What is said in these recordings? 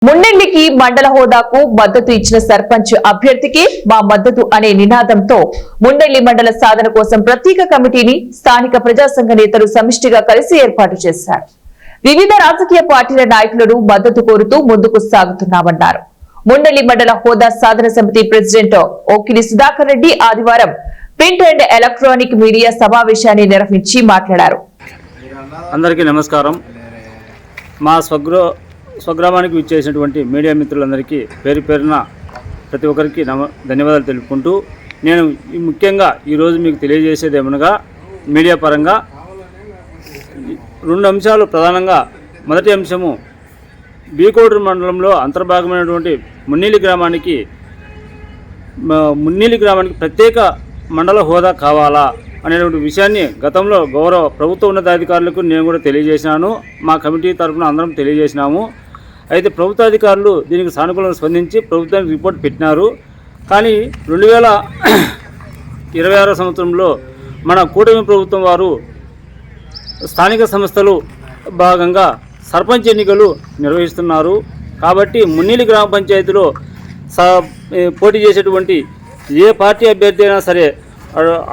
ముండెల్లికి మండల హోదాకు మద్దతు ఇచ్చిన సర్పంచ్ అభ్యర్థికి మా మద్దతు అనే నినాదంతో ముండెల్లి మండల సాధన కోసం ప్రత్యేక కమిటీని స్థానిక ప్రజాసంఘ నేతలు సమిష్టిగా కలిసి ఏర్పాటు చేశారు. వివిధ రాజకీయ పార్టీల నాయకులను మద్దతు కోరుతూ ముందుకు సాగుతున్నామన్నారు. ముండెల్లి మండల హోదా సాధన సమితి ప్రెసిడెంట్ ఓకిలి సుధాకర్ రెడ్డి ఆదివారం ప్రింట్ అండ్ ఎలక్ట్రానిక్ మీడియా సమావేశాన్ని నిర్వహించి మాట్లాడారు. అందరికీ నమస్కారం. మా స్వగ్రామానికి విచ్చేసినటువంటి మీడియా మిత్రులందరికీ పేరు పేరున ప్రతి ఒక్కరికి ధన్యవాదాలు తెలుపుకుంటూ నేను ముఖ్యంగా ఈరోజు మీకు తెలియజేసేది ఏమనగా మీడియా పరంగా రెండు అంశాలు ప్రధానంగా. మొదటి అంశము బీకోడూరు మండలంలో అంతర్భాగమైనటువంటి మున్నీలి గ్రామానికి ప్రత్యేక మండల హోదా కావాలా అనేటువంటి విషయాన్ని గతంలో గౌరవ ప్రభుత్వ ఉన్నతాధికారులకు నేను కూడా తెలియజేసినాను. మా కమిటీ తరఫున అందరం తెలియజేసినాము. అయితే ప్రభుత్వాధికారులు దీనికి సానుకూలంగా స్పందించి ప్రభుత్వానికి రిపోర్ట్ పెట్టినారు. కానీ 2026 సంవత్సరంలో మన కూటమి ప్రభుత్వం వారు స్థానిక సంస్థలు భాగంగా సర్పంచ్ ఎన్నికలు నిర్వహిస్తున్నారు. కాబట్టి మున్నీలి గ్రామ పంచాయతీలో పోటీ చేసేటువంటి ఏ పార్టీ అభ్యర్థి అయినా సరే,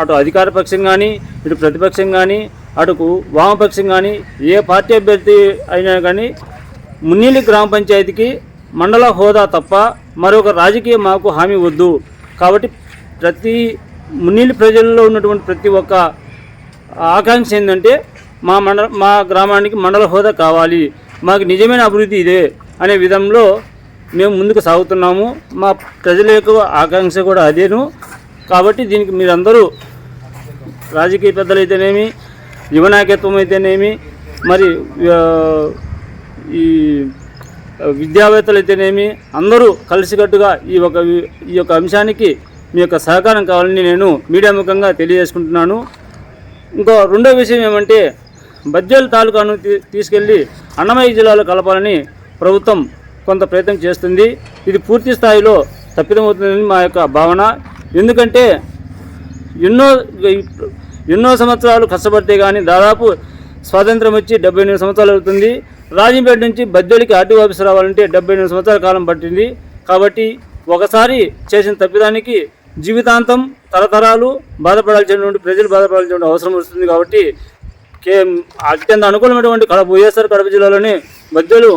అటు అధికార పక్షం కానీ, ఇటు ప్రతిపక్షం కానీ, అటుకు వామపక్షం కానీ, ఏ పార్టీ అభ్యర్థి అయినా కానీ మున్నీలి గ్రామ పంచాయతీకి మండల హోదా తప్ప మరొక రాజకీయ మాకు హామీ వద్దు. కాబట్టి ప్రతి మున్నీలి ప్రజల్లో ఉన్నటువంటి ప్రతి ఒక్క ఆకాంక్ష ఏంటంటే మా గ్రామానికి మండల హోదా కావాలి, మాకు నిజమైన అభివృద్ధి ఇదే అనే విధంలో మేము ముందుకు సాగుతున్నాము. మా ప్రజల యొక్క ఆకాంక్ష కూడా అదేను. కాబట్టి దీనికి మీరందరూ రాజకీయ పెద్దలు అయితేనేమి, యువ నాయకత్వం అయితేనేమి, మరి ఈ విద్యావేత్తలు అయితేనేమి అందరూ కలిసికట్టుగా ఈ యొక్క అంశానికి మీ యొక్క సహకారం కావాలని నేను మీడియా ముఖంగా తెలియజేసుకుంటున్నాను. ఇంకో రెండో విషయం ఏమంటే, బద్వేలు తాలూకాను తీసుకెళ్ళి అన్నమయ్య జిల్లాలో కలపాలని ప్రభుత్వం కొంత ప్రయత్నం చేస్తుంది. ఇది పూర్తి స్థాయిలో తప్పిదమవుతుందని మా యొక్క భావన. ఎందుకంటే ఎన్నో సంవత్సరాలు కష్టపడితే కానీ దాదాపు స్వాతంత్రం వచ్చి 78 సంవత్సరాలు అవుతుంది. రాజంపేట నుంచి బద్వేలికి ఆర్టీఓ ఆఫీస్ రావాలంటే 78 సంవత్సరాల కాలం పట్టింది. కాబట్టి ఒకసారి చేసిన తప్పిదానికి జీవితాంతం తరతరాలు బాధపడాల్సినటువంటి ప్రజలు బాధపడాల్సిన అవసరం వస్తుంది. కాబట్టి అత్యంత అనుకూలమైనటువంటి వైఎస్ఆర్ కడప జిల్లాలోని బద్వేలు